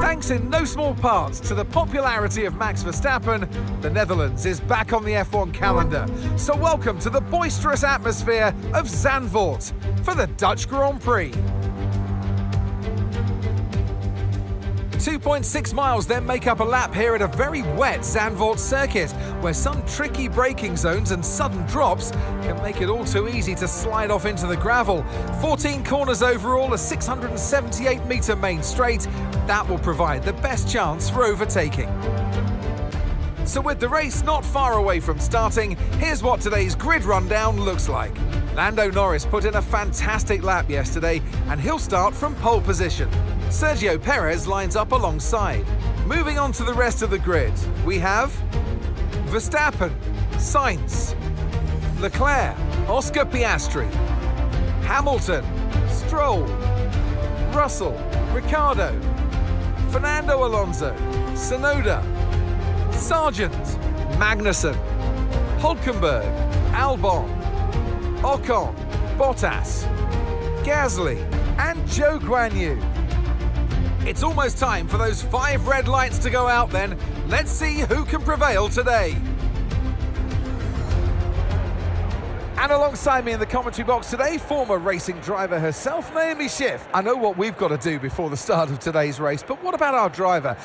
Thanks in no small part to the popularity of Max Verstappen, the Netherlands is back on the F1 calendar. So welcome to the boisterous atmosphere of Zandvoort for the Dutch Grand Prix. 2.6 miles then make up a lap here at a very wet Zandvoort circuit, where some tricky braking zones and sudden drops can make it all too easy to slide off into the gravel. 14 corners overall, a 678-metre main straight. That will provide the best chance for overtaking. So with the race not far away from starting, here's what today's grid rundown looks like. Lando Norris put in a fantastic lap yesterday, and he'll start from pole position. Sergio Perez lines up alongside. Moving on to the rest of the grid, we have Verstappen, Sainz, Leclerc, Oscar Piastri, Hamilton, Stroll, Russell, Ricciardo, Fernando Alonso, Tsunoda, Sargent, Magnussen, Hulkenberg, Albon, Ocon, Bottas, Gasly, and Zhou Guanyu. It's almost time for those 5 red lights to go out then. Let's see who can prevail today. And alongside me in the commentary box today, former racing driver herself, Naomi Schiff. I know what we've got to do before the start of today's race, but what about our driver?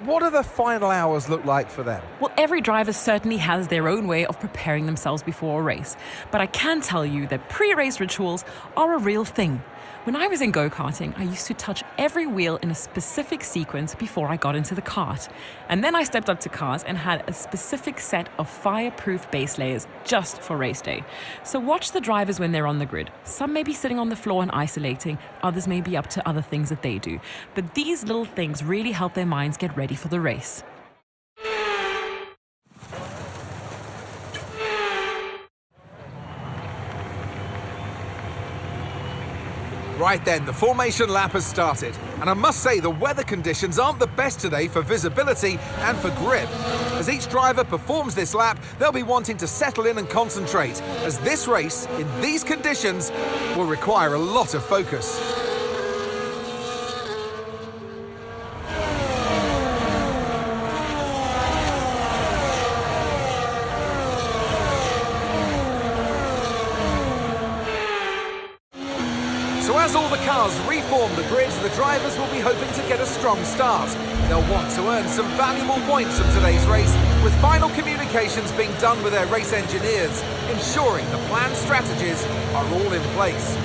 What do the final hours look like for them? Well, every driver certainly has their own way of preparing themselves before a race. But I can tell you that pre-race rituals are a real thing. When I was in go-karting, I used to touch every wheel in a specific sequence before I got into the kart. And then I stepped up to cars and had a specific set of fireproof base layers just for race day. So watch the drivers when they're on the grid. Some may be sitting on the floor and isolating, others may be up to other things that they do. But these little things really help their minds get ready for the race. Right then, the formation lap has started, and I must say the weather conditions aren't the best today for visibility and for grip. As each driver performs this lap, they'll be wanting to settle in and concentrate, as this race, in these conditions, will require a lot of focus. So as all the cars reform the grid, the drivers will be hoping to get a strong start. They'll want to earn some valuable points from today's race, with final communications being done with their race engineers, ensuring the planned strategies are all in place.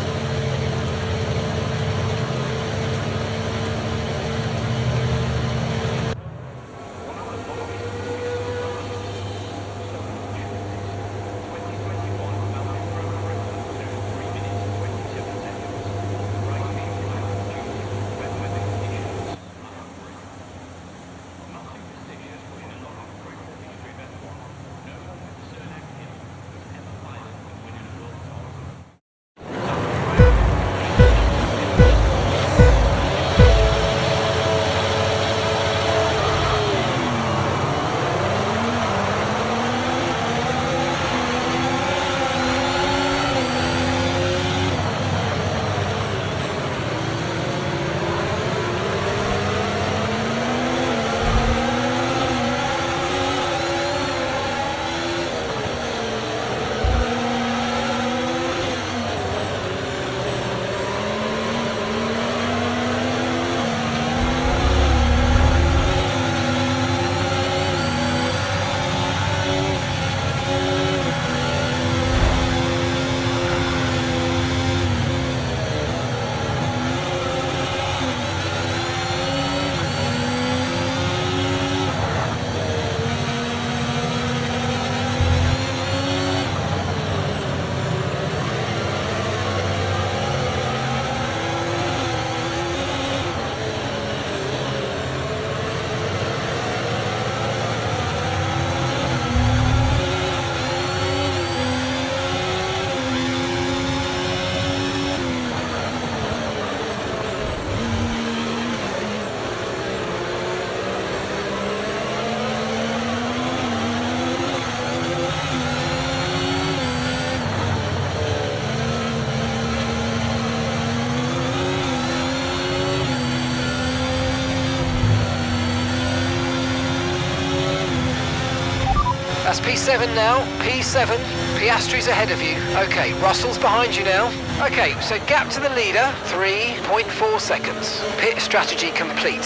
That's P7 now. P7. Piastri's ahead of you. Okay, Russell's behind you now. Okay, so gap to the leader, 3.4 seconds. Pit strategy complete.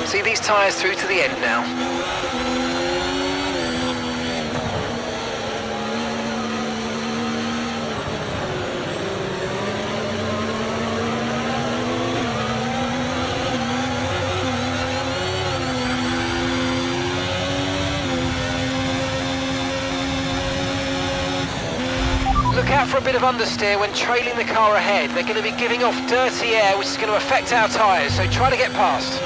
See these tyres through to the end now. Look out for a bit of understeer when trailing the car ahead. They're going to be giving off dirty air, which is going to affect our tyres, so try to get past.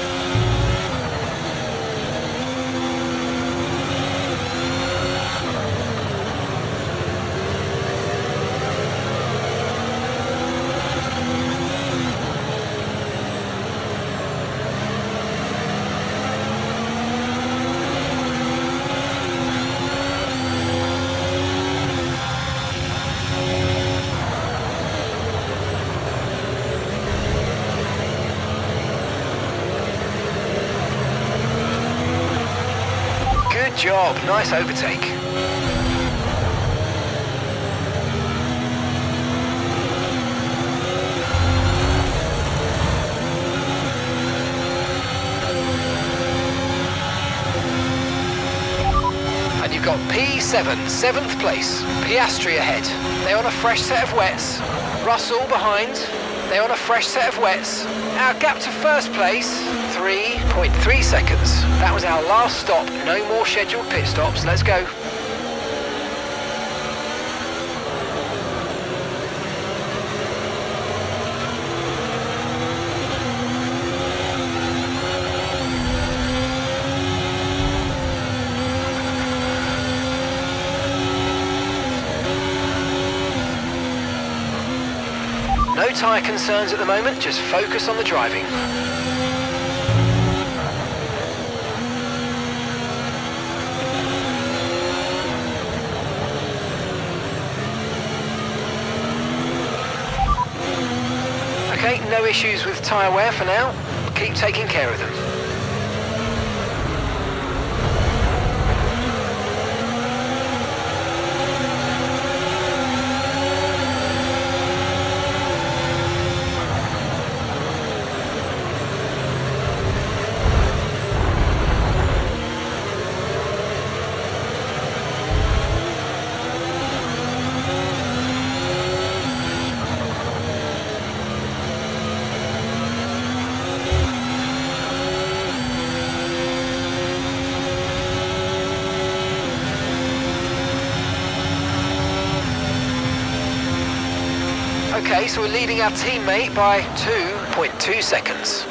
Good job, nice overtake. And you've got P7, 7th place. Piastri ahead. They're on a fresh set of wets. Russell behind. They're on a fresh set of wets. Our gap to first place, 3.3 seconds. That was our last stop. No more scheduled pit stops. Let's go. No tyre concerns at the moment, just focus on the driving. Okay, no issues with tyre wear for now. Keep taking care of them. Okay, so we're leading our teammate by 2.2 seconds.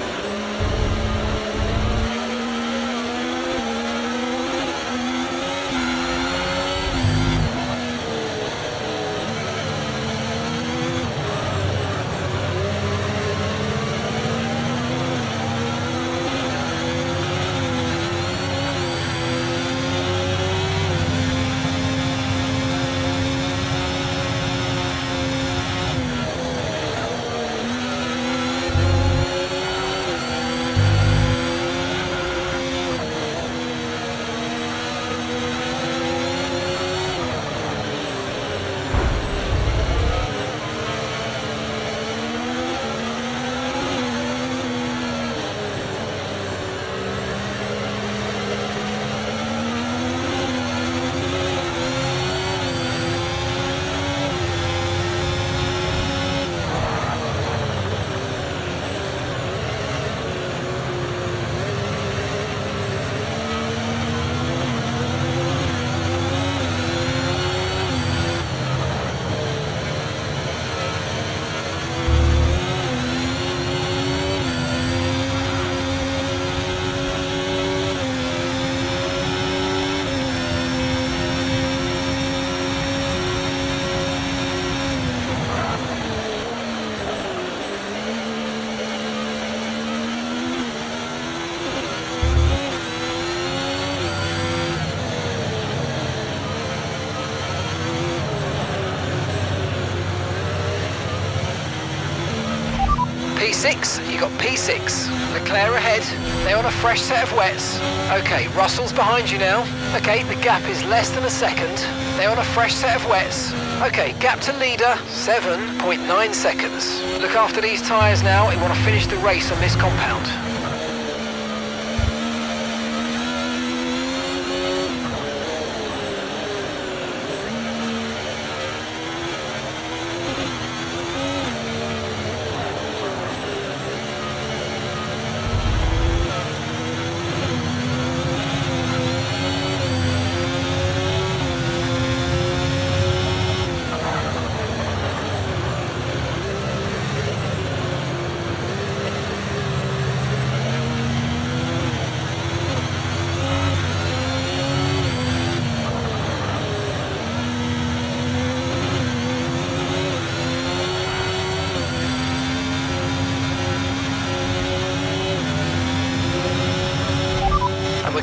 6, you got P6. Leclerc ahead, they're on a fresh set of wets. Okay, Russell's behind you now. Okay, the gap is less than a second. They're on a fresh set of wets. Okay, gap to leader, 7.9 seconds. Look after these tyres now, we want to finish the race on this compound.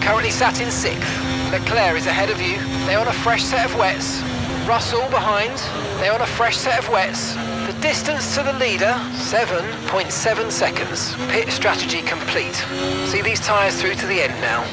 Currently sat in 6th. Leclerc is ahead of you. They're on a fresh set of wets. Russell behind. They're on a fresh set of wets. The distance to the leader, 7.7 seconds. Pit strategy complete. See these tyres through to the end now.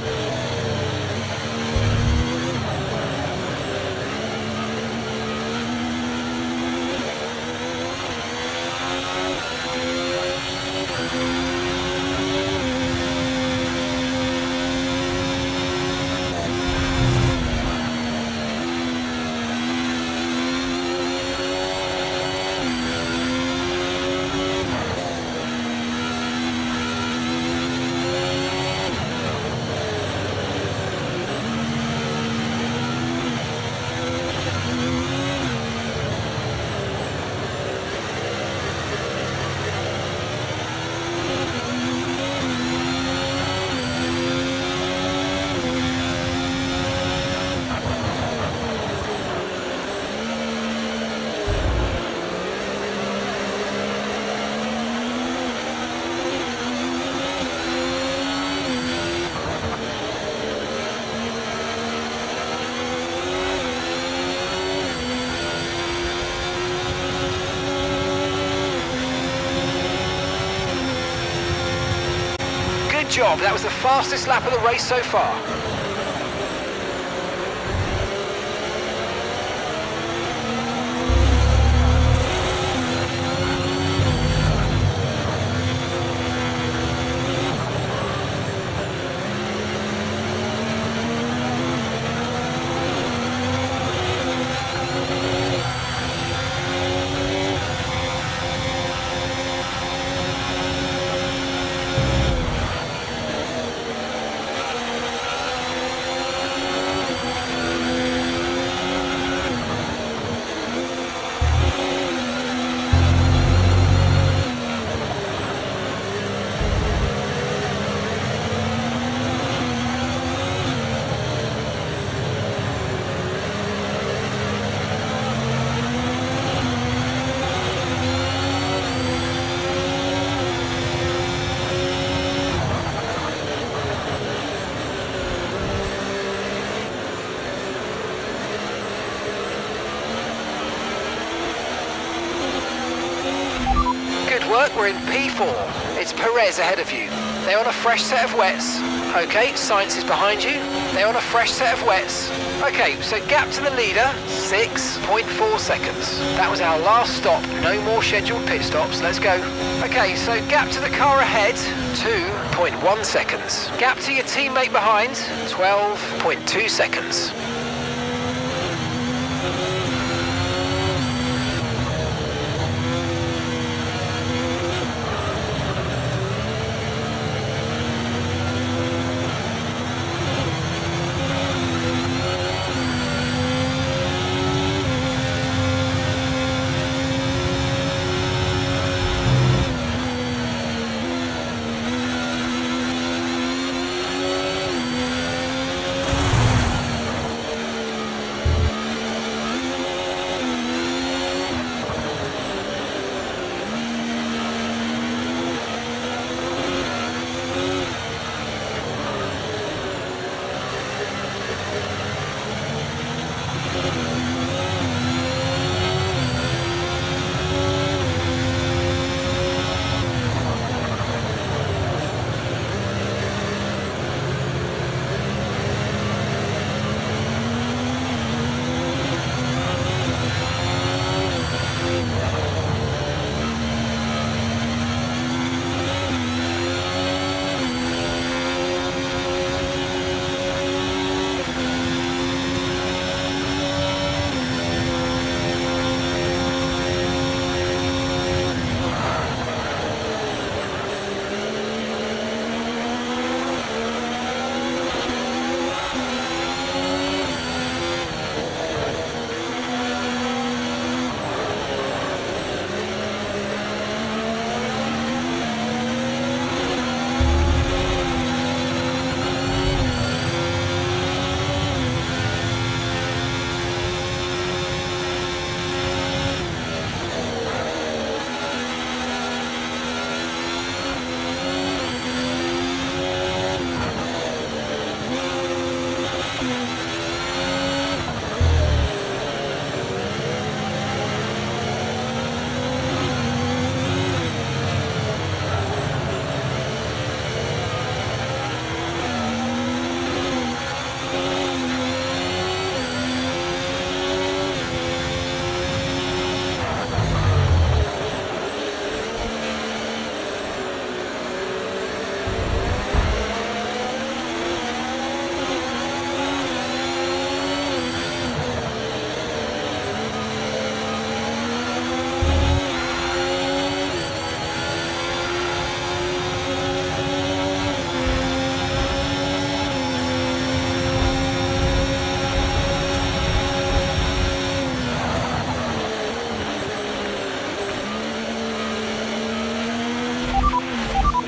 Good job, that was the fastest lap of the race so far. We're in P4. It's Perez ahead of you. They're on a fresh set of wets. Okay, Sainz is behind you. They're on a fresh set of wets. Okay, so gap to the leader, 6.4 seconds. That was our last stop. No more scheduled pit stops. Let's go. Okay, so gap to the car ahead, 2.1 seconds. Gap to your teammate behind, 12.2 seconds.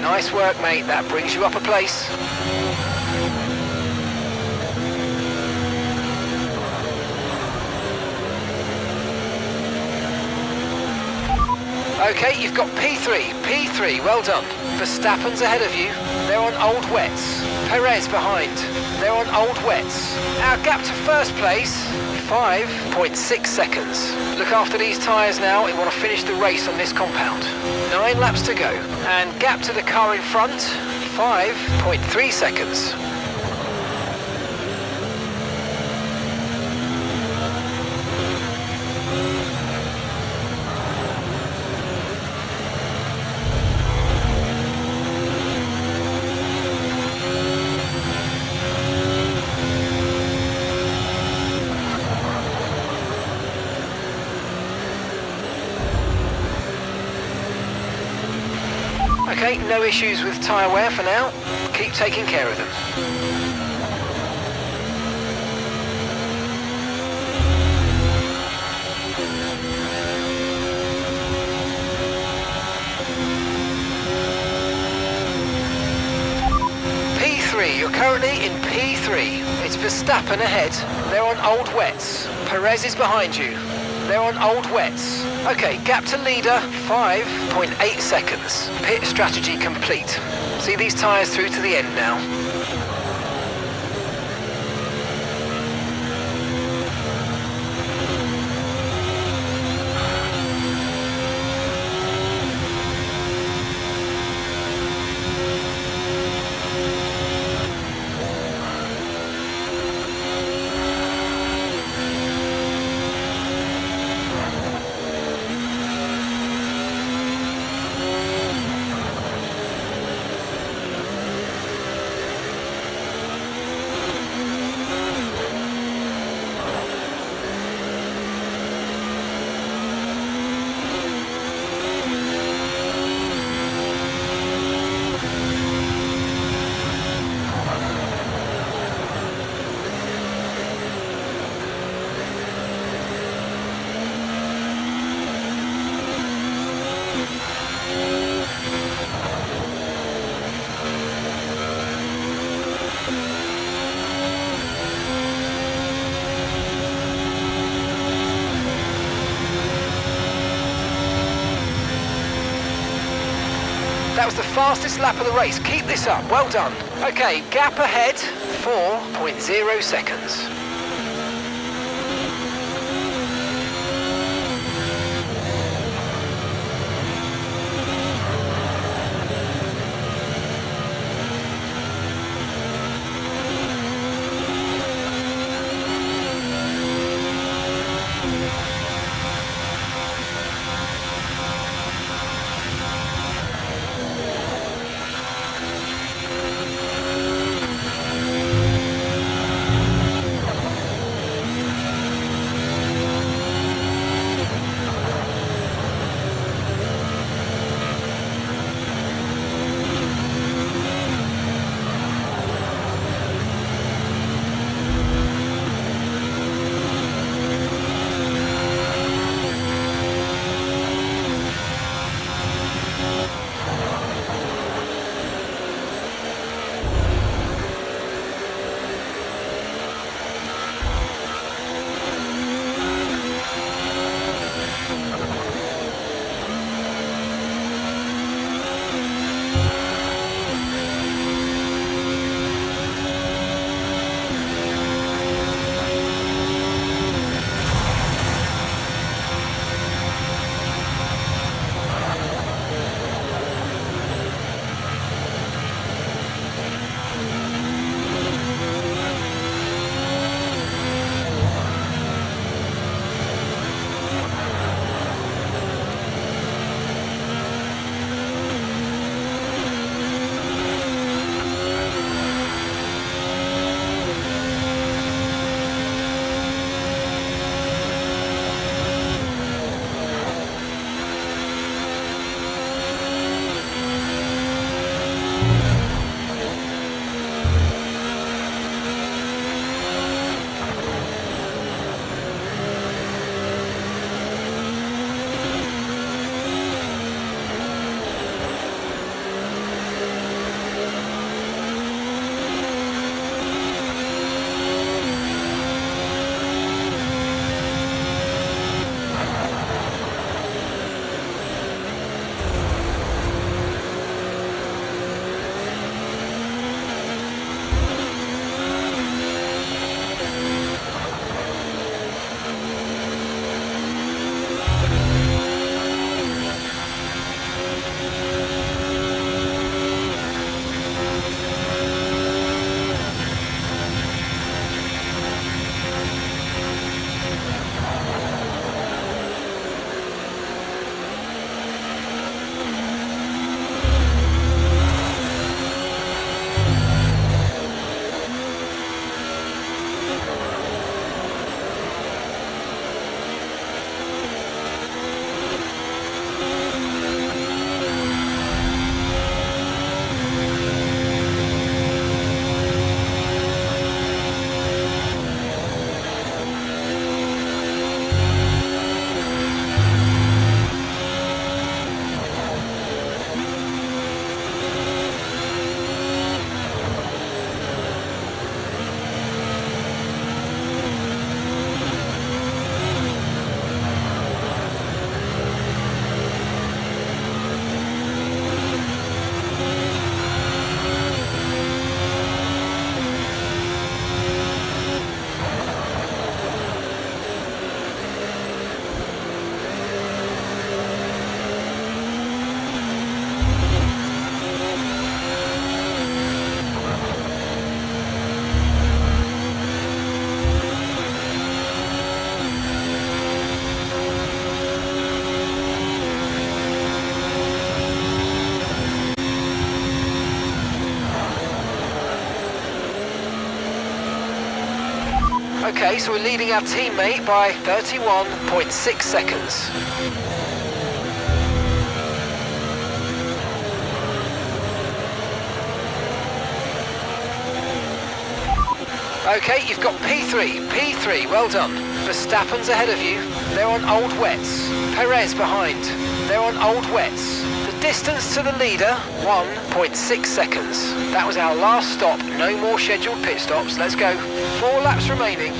Nice work, mate. That brings you up a place. Okay, you've got P3. P3, well done. Verstappen's ahead of you. They're on old wets. Perez behind. They're on old wets. Our gap to first place, 5.6 seconds. Look after these tyres now. We want to finish the race on this compound. 9 laps to go. And gap to the car in front, 5.3 seconds. Okay, no issues with tyre wear for now. Keep taking care of them. P3, you're currently in P3. It's Verstappen ahead. They're on old wets. Perez is behind you. They're on old wets. Okay, gap to leader, 5.8 seconds. Pit strategy complete. See these tyres through to the end now. That was the fastest lap of the race. Keep this up. Well done. Okay, gap ahead, 4.0 seconds. Okay, so we're leading our teammate by 31.6 seconds. Okay, you've got P3, well done. Verstappen's ahead of you. They're on old wets. Perez behind. They're on old wets. The distance to the leader, 1.6 seconds. That was our last stop. No more scheduled pit stops. Let's go. 4 laps remaining.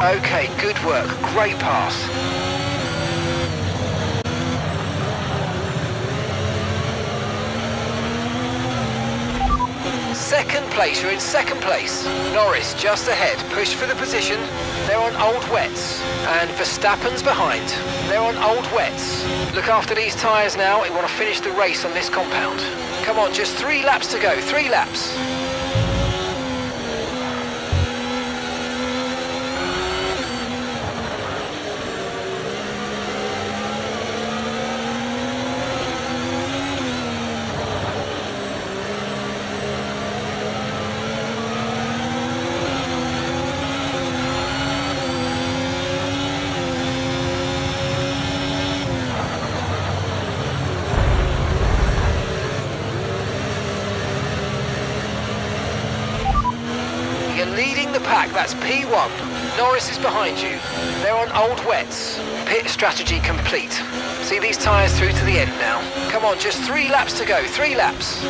Okay, good work. Great pass. Second place, you're in second place. Norris just ahead, push for the position. They're on old wets. And Verstappen's behind. They're on old wets. Look after these tyres now, we want to finish the race on this compound. Come on, just 3 laps to go, 3 laps. Leading the pack, that's P1. Norris is behind you. They're on old wets. Pit strategy complete. See these tyres through to the end now. Come on, just 3 laps to go, 3 laps.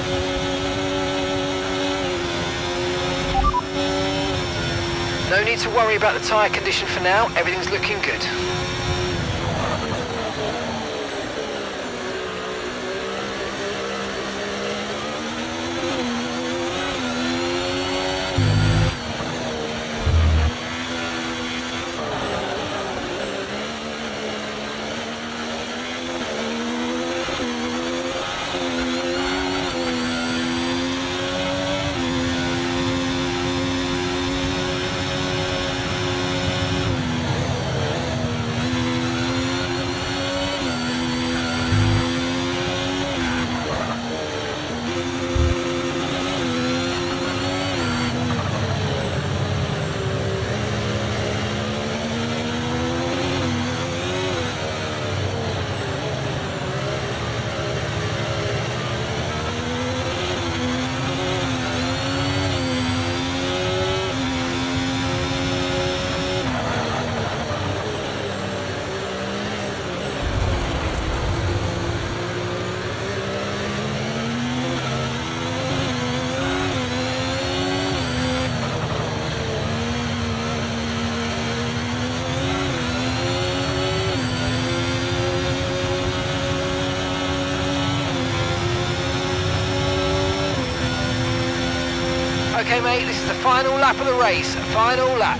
No need to worry about the tyre condition for now, everything's looking good. Okay mate, this is the final lap of the race, final lap.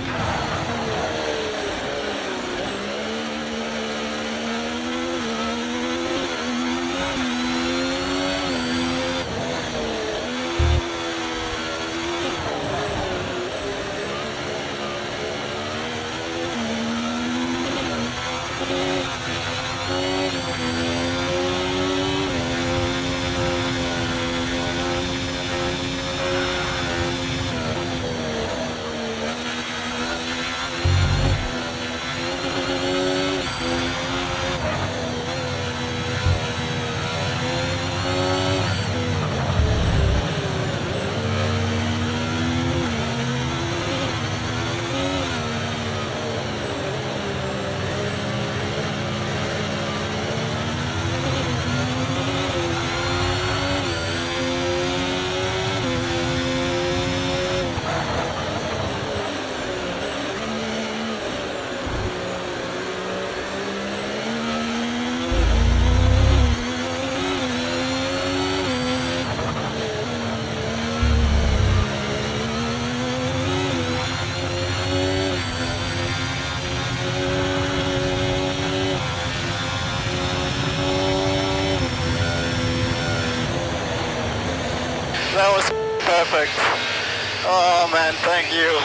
man. Thank you.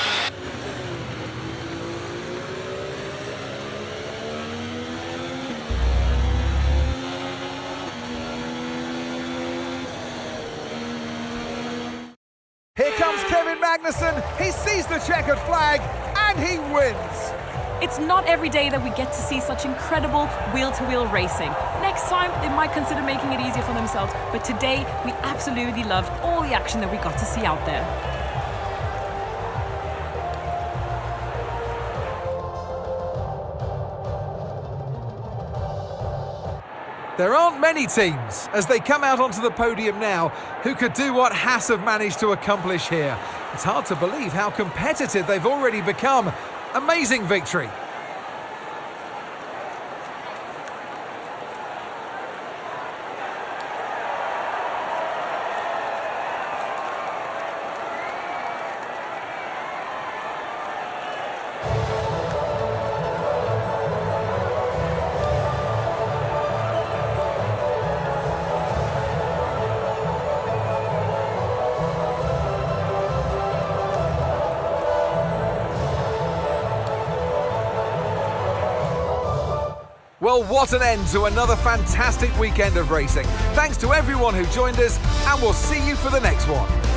Here comes Kevin Magnussen. He sees the checkered flag and he wins. It's not every day that we get to see such incredible wheel-to-wheel racing. Next time, they might consider making it easier for themselves, but today, we absolutely loved all the action that we got to see out there. There aren't many teams, as they come out onto the podium now, who could do what Haas have managed to accomplish here. It's hard to believe how competitive they've already become. Amazing victory. Well, what an end to another fantastic weekend of racing. Thanks to everyone who joined us, and we'll see you for the next one.